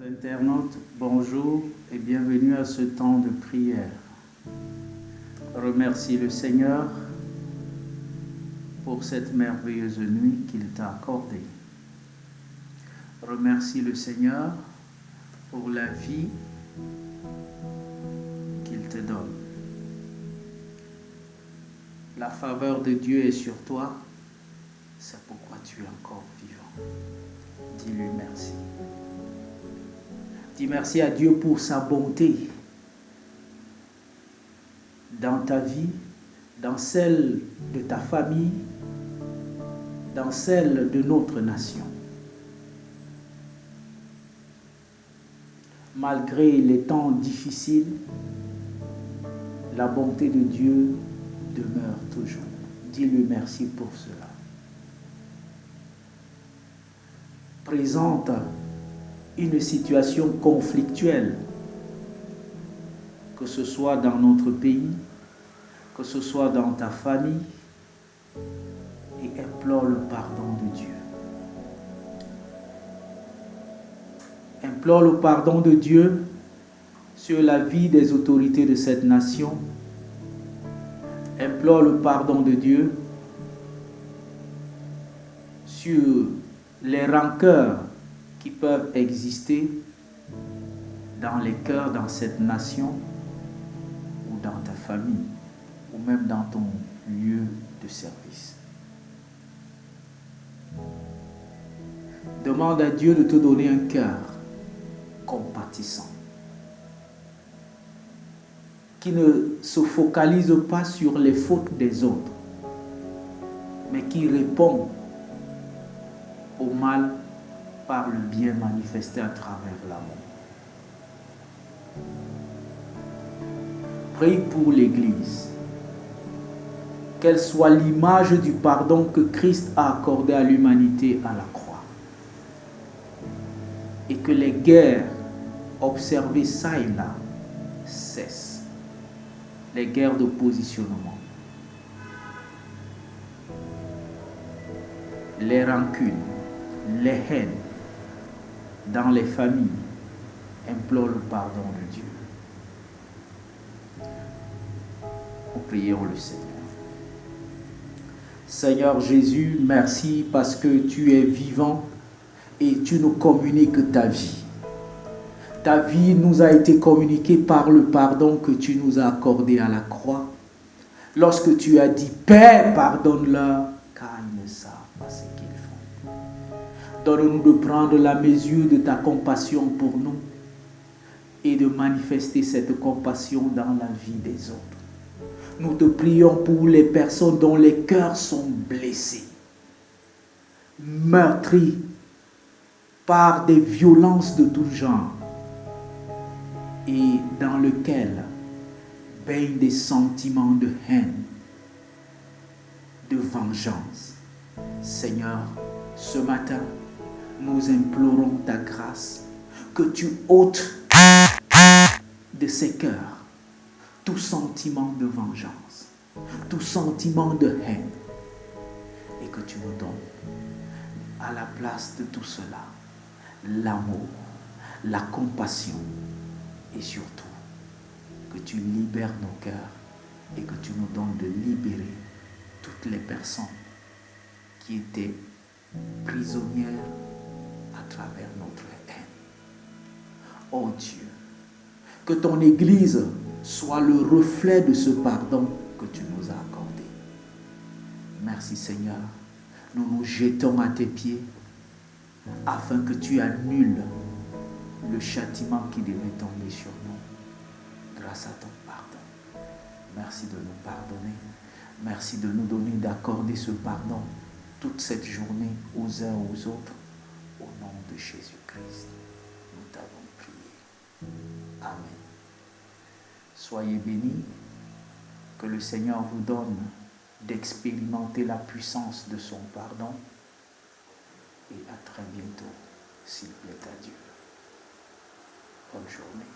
Internautes, bonjour et bienvenue à ce temps de prière. Remercie le Seigneur pour cette merveilleuse nuit qu'il t'a accordée. Remercie le Seigneur pour la vie qu'il te donne. La faveur de Dieu est sur toi, c'est pourquoi tu es encore vivant. Dis-lui merci. Dis merci à Dieu pour sa bonté dans ta vie, dans celle de ta famille, dans celle de notre nation. Malgré les temps difficiles, la bonté de Dieu demeure toujours. Dis-lui merci pour cela. Présente une situation conflictuelle, que ce soit dans notre pays, que ce soit dans ta famille, et implore le pardon de Dieu. Implore le pardon de Dieu sur la vie des autorités de cette nation. Implore le pardon de Dieu sur les rancœurs qui peuvent exister dans les cœurs, dans cette nation, ou dans ta famille, ou même dans ton lieu de service. Demande à Dieu de te donner un cœur compatissant, qui ne se focalise pas sur les fautes des autres, mais qui répond au mal par le bien manifesté à travers l'amour. Prie pour l'Église, qu'elle soit l'image du pardon que Christ a accordé à l'humanité à la croix, et que les guerres observées ça et là cessent, les guerres de positionnement, les rancunes, les haines dans les familles. Implore le pardon de Dieu. Nous prions le Seigneur. Seigneur Jésus, merci parce que tu es vivant et tu nous communiques ta vie. Ta vie nous a été communiquée par le pardon que tu nous as accordé à la croix. Lorsque tu as dit, Père, pardonne-leur, car ils ne savent pas ce qu'ils font. Donne-nous de prendre la mesure de ta compassion pour nous et de manifester cette compassion dans la vie des autres. Nous te prions pour les personnes dont les cœurs sont blessés, meurtris par des violences de tout genre et dans lesquelles baignent des sentiments de haine, de vengeance. Seigneur, ce matin, nous implorons ta grâce, que tu ôtes de ces cœurs tout sentiment de vengeance, tout sentiment de haine, et que tu nous donnes à la place de tout cela l'amour, la compassion, et surtout que tu libères nos cœurs et que tu nous donnes de libérer toutes les personnes qui étaient prisonnières à travers notre haine. Oh Dieu, que ton Église soit le reflet de ce pardon que tu nous as accordé. Merci Seigneur, nous nous jetons à tes pieds afin que tu annules le châtiment qui devait tomber sur nous grâce à ton pardon. Merci de nous pardonner. Merci de nous donner d'accorder ce pardon toute cette journée aux uns aux autres. Au nom de Jésus-Christ, nous t'avons prié. Amen. Soyez bénis. Que le Seigneur vous donne d'expérimenter la puissance de son pardon. Et à très bientôt, s'il plaît à Dieu. Bonne journée.